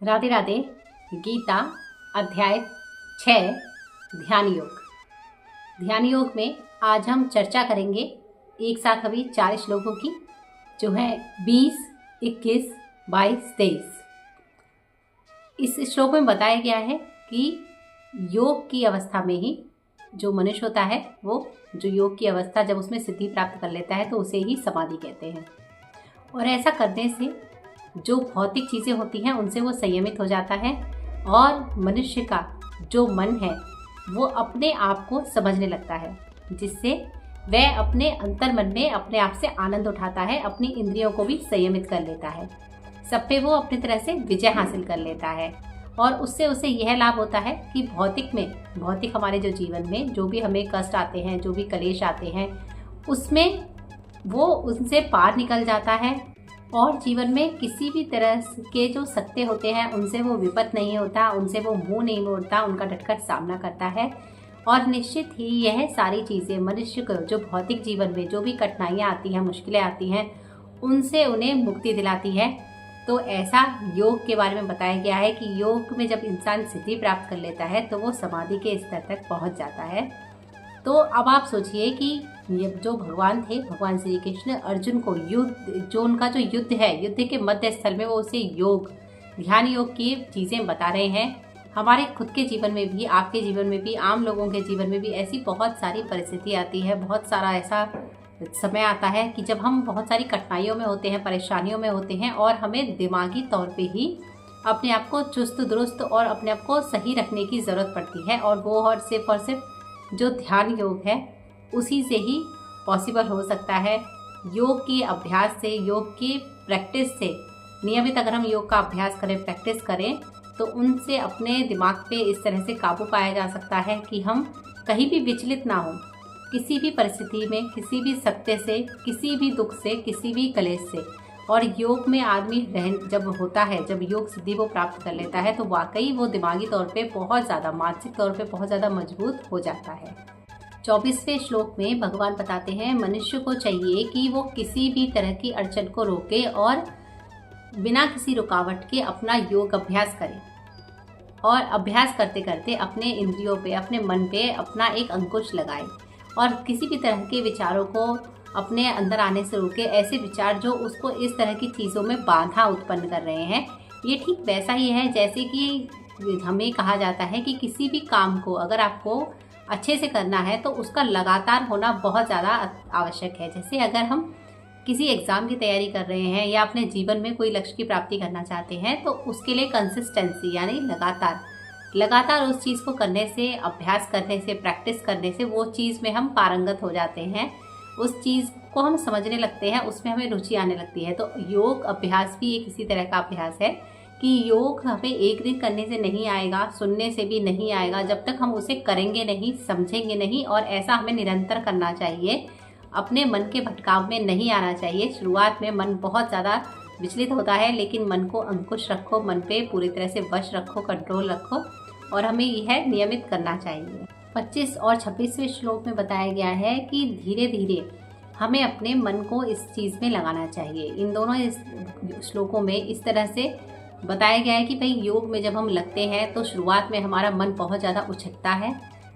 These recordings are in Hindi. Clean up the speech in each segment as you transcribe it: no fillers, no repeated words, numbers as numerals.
राधे राधे। गीता अध्याय 6 ध्यान योग। ध्यान योग में आज हम चर्चा करेंगे एक साथ अभी 4 श्लोकों की, जो है 20, 21, 22, 23। इस श्लोक में बताया गया है कि योग की अवस्था में ही जो मनुष्य होता है, वो जो योग की अवस्था जब उसमें सिद्धि प्राप्त कर लेता है तो उसे ही समाधि कहते हैं। और ऐसा करने से जो भौतिक चीज़ें होती हैं उनसे वो संयमित हो जाता है और मनुष्य का जो मन है वो अपने आप को समझने लगता है, जिससे वह अपने अंतर मन में अपने आप से आनंद उठाता है, अपनी इंद्रियों को भी संयमित कर लेता है, सब पे वो अपनी तरह से विजय हासिल कर लेता है। और उससे उसे यह लाभ होता है कि भौतिक हमारे जो जीवन में जो भी हमें कष्ट आते हैं, जो भी कलेश आते हैं, उसमें वो उनसे पार निकल जाता है और जीवन में किसी भी तरह के जो सत्य होते हैं उनसे वो विपत नहीं होता, उनसे वो मुंह नहीं मोड़ता, उनका डटकर सामना करता है। और निश्चित ही यह सारी चीज़ें मनुष्य को जो भौतिक जीवन में जो भी कठिनाइयाँ आती हैं, मुश्किलें आती हैं, उनसे उन्हें मुक्ति दिलाती है। तो ऐसा योग के बारे में बताया गया है कि योग में जब इंसान सिद्धि प्राप्त कर लेता है तो वो समाधि के स्तर तक पहुँच जाता है। तो अब आप सोचिए कि जो भगवान थे, भगवान श्री कृष्ण अर्जुन को जो उनका जो युद्ध है, युद्ध के मध्य स्थल में वो उसे योग, ध्यान योग की चीज़ें बता रहे हैं। हमारे खुद के जीवन में भी, आपके जीवन में भी, आम लोगों के जीवन में भी ऐसी बहुत सारी परिस्थिति आती है, बहुत सारा ऐसा समय आता है कि जब हम बहुत सारी कठिनाइयों में होते हैं, परेशानियों में होते हैं और हमें दिमागी तौर पर ही अपने आप को चुस्त दुरुस्त और अपने आप को सही रखने की ज़रूरत पड़ती है। और वो और सिर्फ जो ध्यान योग है उसी से ही पॉसिबल हो सकता है। योग के अभ्यास से, योग की प्रैक्टिस से, नियमित अगर हम योग का अभ्यास करें, प्रैक्टिस करें, तो उनसे अपने दिमाग पे इस तरह से काबू पाया जा सकता है कि हम कहीं भी विचलित ना हो, किसी भी परिस्थिति में, किसी भी सत्य से, किसी भी दुख से, किसी भी कलेश से। और योग में आदमी जब होता है, जब योग सिद्धि वो प्राप्त कर लेता है तो वाकई वो दिमागी तौर पे बहुत ज़्यादा, मानसिक तौर पे बहुत ज़्यादा मजबूत हो जाता है। 24वें श्लोक में भगवान बताते हैं मनुष्य को चाहिए कि वो किसी भी तरह की अड़चन को रोके और बिना किसी रुकावट के अपना योग अभ्यास करे, और अभ्यास करते करते अपने इंद्रियों पे, अपने मन पे अपना एक अंकुश लगाए और किसी भी तरह के विचारों को अपने अंदर आने से रोके। ऐसे विचार जो उसको इस तरह की चीज़ों में बाधा उत्पन्न कर रहे हैं, ये ठीक वैसा ही है जैसे कि हमें कहा जाता है कि किसी भी काम को अगर आपको अच्छे से करना है तो उसका लगातार होना बहुत ज़्यादा आवश्यक है। जैसे अगर हम किसी एग्ज़ाम की तैयारी कर रहे हैं या अपने जीवन में कोई लक्ष्य की प्राप्ति करना चाहते हैं तो उसके लिए कंसिस्टेंसी यानी लगातार उस चीज़ को करने से, अभ्यास करने से, प्रैक्टिस करने से वो चीज़ में हम पारंगत हो जाते हैं, उस चीज़ को हम समझने लगते हैं, उसमें हमें रुचि आने लगती है। तो योग अभ्यास भी एक इसी तरह का अभ्यास है कि योग हमें एक दिन करने से नहीं आएगा, सुनने से भी नहीं आएगा, जब तक हम उसे करेंगे नहीं, समझेंगे नहीं। और ऐसा हमें निरंतर करना चाहिए, अपने मन के भटकाव में नहीं आना चाहिए। शुरुआत में मन बहुत ज़्यादा विचलित होता है, लेकिन मन को अंकुश रखो, मन पे पूरी तरह से वश रखो, कंट्रोल रखो, और हमें यह नियमित करना चाहिए। 25 और 26वें श्लोक में बताया गया है कि धीरे धीरे हमें अपने मन को इस चीज़ में लगाना चाहिए। इन दोनों श्लोकों में इस तरह से बताया गया है कि भाई योग में जब हम लगते हैं तो शुरुआत में हमारा मन बहुत ज़्यादा उछकता है,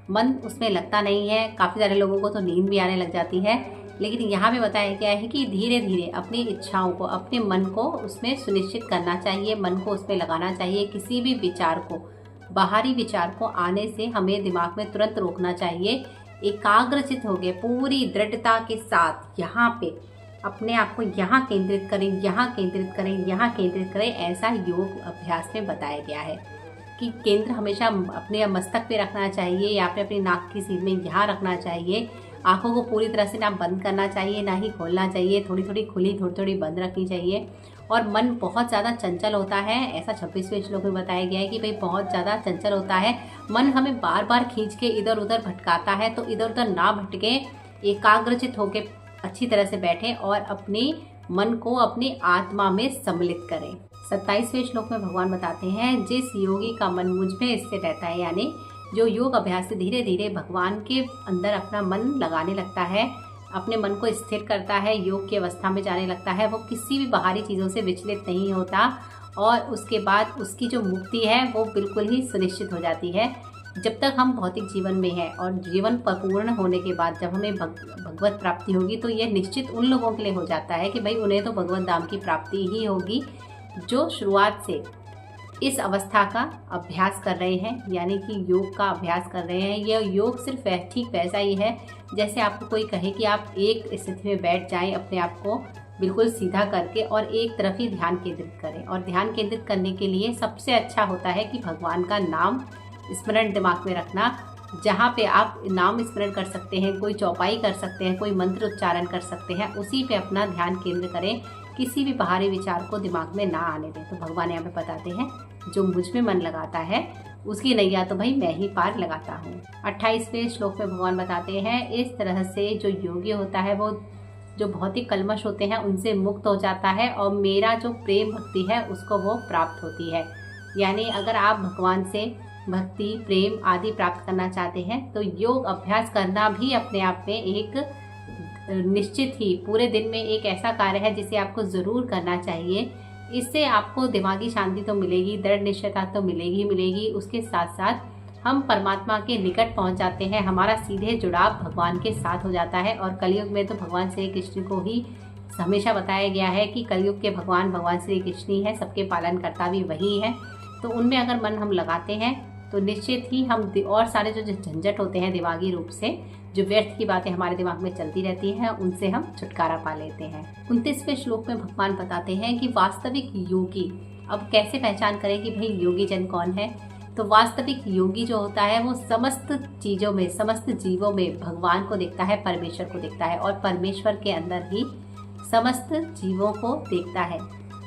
मन उसमें लगता नहीं है, काफ़ी सारे लोगों को तो नींद भी आने लग जाती है। लेकिन यहाँ पे बताया गया है कि धीरे धीरे अपनी इच्छाओं को, अपने मन को उसमें सुनिश्चित करना चाहिए, मन को उसमें लगाना चाहिए। किसी भी विचार को, बाहरी विचार को आने से हमें दिमाग में तुरंत रोकना चाहिए। एकाग्रचित हो गए, पूरी दृढ़ता के साथ यहाँ पे अपने आप को यहाँ केंद्रित करें, यहाँ केंद्रित करें, यहाँ केंद्रित करें। ऐसा योग अभ्यास में बताया गया है कि केंद्र हमेशा अपने मस्तक पे रखना चाहिए या फिर अपनी नाक की सीध में यहाँ रखना चाहिए। आंखों को पूरी तरह से ना बंद करना चाहिए, ना ही खोलना चाहिए, थोड़ी थोड़ी खुली, थोड़ी थोड़ी बंद रखनी चाहिए। और मन बहुत ज़्यादा चंचल होता है, ऐसा 26वें श्लोक में बताया गया है कि भाई बहुत ज़्यादा चंचल होता है, मन हमें बार बार खींच के इधर उधर भटकाता है। तो इधर उधर ना भटके, एकाग्रचित होकर अच्छी तरह से बैठें और अपने मन को अपनी आत्मा में सम्मिलित करें। 27वें श्लोक में भगवान बताते हैं जिस योगी का मन मुझ में स्थिर रहता है, यानी जो योग अभ्यास से धीरे धीरे भगवान के अंदर अपना मन लगाने लगता है, अपने मन को स्थिर करता है, योग की अवस्था में जाने लगता है, वो किसी भी बाहरी चीज़ों से विचलित नहीं होता और उसके बाद उसकी जो मुक्ति है वो बिल्कुल ही सुनिश्चित हो जाती है। जब तक हम भौतिक जीवन में हैं और जीवन पूर्ण होने के बाद जब हमें भगवत प्राप्ति होगी तो यह निश्चित उन लोगों के लिए हो जाता है कि भाई उन्हें तो भगवत धाम की प्राप्ति ही होगी जो शुरुआत से इस अवस्था का अभ्यास कर रहे हैं, यानी कि योग का अभ्यास कर रहे हैं। यह योग सिर्फ ठीक वैसा ही है जैसे आपको कोई कहे कि आप एक स्थिति में बैठ जाएं, अपने आप को बिल्कुल सीधा करके और एक तरफ ही ध्यान केंद्रित करें। और ध्यान केंद्रित करने के लिए सबसे अच्छा होता है कि भगवान का नाम स्मरण दिमाग में रखना। जहाँ पे आप नाम स्मरण कर सकते हैं, कोई चौपाई कर सकते हैं, कोई मंत्र उच्चारण कर सकते हैं, उसी पे अपना ध्यान केंद्र करें। किसी भी बाहरी विचार को दिमाग में ना आने दें। तो भगवान यहाँ पे बताते हैं जो मुझ में मन लगाता है उसकी नैया तो भाई मैं ही पार लगाता हूँ। 28वें श्लोक में भगवान बताते हैं इस तरह से जो योगी होता है वो जो भौतिक कलमश होते हैं उनसे मुक्त हो जाता है और मेरा जो प्रेम भक्ति है उसको वो प्राप्त होती है। यानी अगर आप भगवान से भक्ति प्रेम आदि प्राप्त करना चाहते हैं तो योग अभ्यास करना भी अपने आप में एक निश्चित ही पूरे दिन में एक ऐसा कार्य है जिसे आपको ज़रूर करना चाहिए। इससे आपको दिमागी शांति तो मिलेगी, दृढ़ निश्चयता तो मिलेगी। उसके साथ साथ हम परमात्मा के निकट पहुंच जाते हैं, हमारा सीधे जुड़ाव भगवान के साथ हो जाता है। और कलयुग में तो भगवान श्री कृष्ण को ही हमेशा बताया गया है कि कलयुग के भगवान श्री कृष्ण ही है, सबके पालनकर्ता भी वही है। तो उनमें अगर मन हम लगाते हैं तो निश्चित ही हम और सारे जो झंझट होते हैं दिमागी रूप से, जो व्यर्थ की बातें हमारे दिमाग में चलती रहती हैं, उनसे हम छुटकारा पा लेते हैं। 29वें श्लोक में भगवान बताते हैं कि वास्तविक योगी, अब कैसे पहचान करें कि भाई योगी जन कौन है। तो वास्तविक योगी जो होता है वो समस्त चीज़ों में, समस्त जीवों में भगवान को देखता है, परमेश्वर को देखता है और परमेश्वर के अंदर ही समस्त जीवों को देखता है।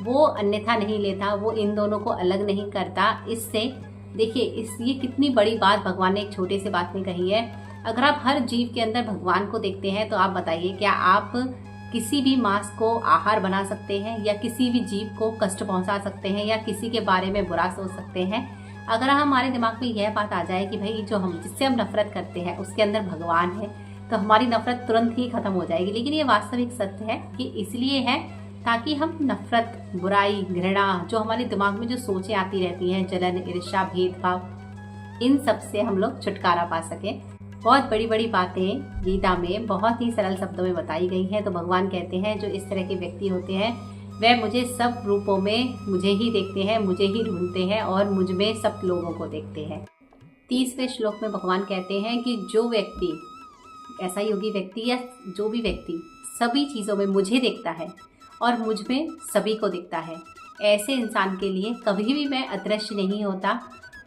वो अन्यथा नहीं लेता, वो इन दोनों को अलग नहीं करता। इससे देखिए ये कितनी बड़ी बात भगवान ने एक छोटे से बात में कही है। अगर आप हर जीव के अंदर भगवान को देखते हैं तो आप बताइए क्या आप किसी भी मांस को आहार बना सकते हैं या किसी भी जीव को कष्ट पहुंचा सकते हैं या किसी के बारे में बुरा सोच सकते हैं। अगर हमारे दिमाग में यह बात आ जाए कि भाई जो हम जिससे हम नफरत करते हैं उसके अंदर भगवान है तो हमारी नफरत तुरंत ही खत्म हो जाएगी। लेकिन ये वास्तविक सत्य है कि इसलिए है ताकि हम नफरत, बुराई, घृणा, जो हमारे दिमाग में जो सोचें आती रहती हैं, जलन, ईर्ष्या, भेदभाव, इन सब से हम लोग छुटकारा पा सकें। बहुत बड़ी बड़ी बातें गीता में बहुत ही सरल शब्दों में बताई गई हैं। तो भगवान कहते हैं जो इस तरह के व्यक्ति होते हैं वह मुझे सब रूपों में मुझे ही देखते हैं, मुझे ही ढूंढते हैं और मुझ में सब लोगों को देखते हैं। 30वें श्लोक में भगवान कहते हैं कि जो व्यक्ति, ऐसा योगी व्यक्ति या जो भी व्यक्ति सभी चीज़ों में मुझे देखता है और मुझ में सभी को दिखता है, ऐसे इंसान के लिए कभी भी मैं अदृश्य नहीं होता।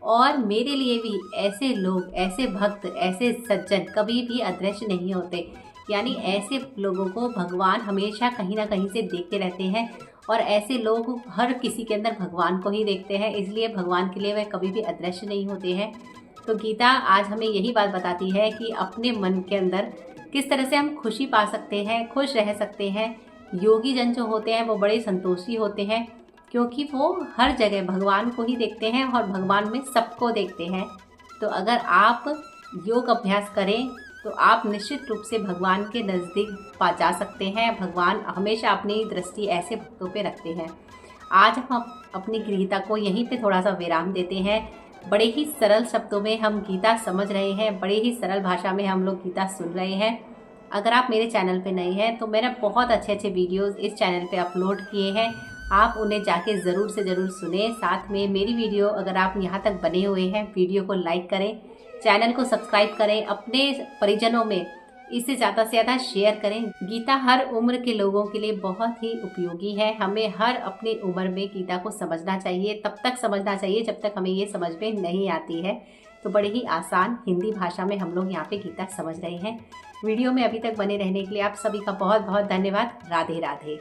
और मेरे लिए भी ऐसे लोग, ऐसे भक्त, ऐसे सज्जन कभी भी अदृश्य नहीं होते। यानी ऐसे लोगों को भगवान हमेशा कहीं ना कहीं से देखते रहते हैं और ऐसे लोग हर किसी के अंदर भगवान को ही देखते हैं, इसलिए भगवान के लिए वे कभी भी अदृश्य नहीं होते हैं। तो गीता आज हमें यही बात बताती है कि अपने मन के अंदर किस तरह से हम खुशी पा सकते हैं, खुश रह सकते हैं। योगी जन जो होते हैं वो बड़े संतोषी होते हैं क्योंकि वो हर जगह भगवान को ही देखते हैं और भगवान में सबको देखते हैं। तो अगर आप योग अभ्यास करें तो आप निश्चित रूप से भगवान के नज़दीक जा सकते हैं। भगवान हमेशा अपनी दृष्टि ऐसे भक्तों पे रखते हैं। आज हम अपनी गीता को यहीं पे थोड़ा सा विराम देते हैं। बड़े ही सरल शब्दों में हम गीता समझ रहे हैं, बड़े ही सरल भाषा में हम लोग गीता सुन रहे हैं। अगर आप मेरे चैनल पे नए हैं तो मैंने बहुत अच्छे वीडियोस इस चैनल पे अपलोड किए हैं, आप उन्हें जाके ज़रूर से ज़रूर सुने। साथ में मेरी वीडियो अगर आप यहाँ तक बने हुए हैं, वीडियो को लाइक करें, चैनल को सब्सक्राइब करें, अपने परिजनों में इसे ज़्यादा से ज़्यादा शेयर करें। गीता हर उम्र के लोगों के लिए बहुत ही उपयोगी है। हमें हर अपनी उम्र में गीता को समझना चाहिए, तब तक समझना चाहिए जब तक हमें ये समझ में नहीं आती है। तो बड़े ही आसान हिंदी भाषा में हम लोग यहाँ पे गीता समझ रहे हैं। वीडियो में अभी तक बने रहने के लिए आप सभी का बहुत बहुत धन्यवाद। राधे राधे।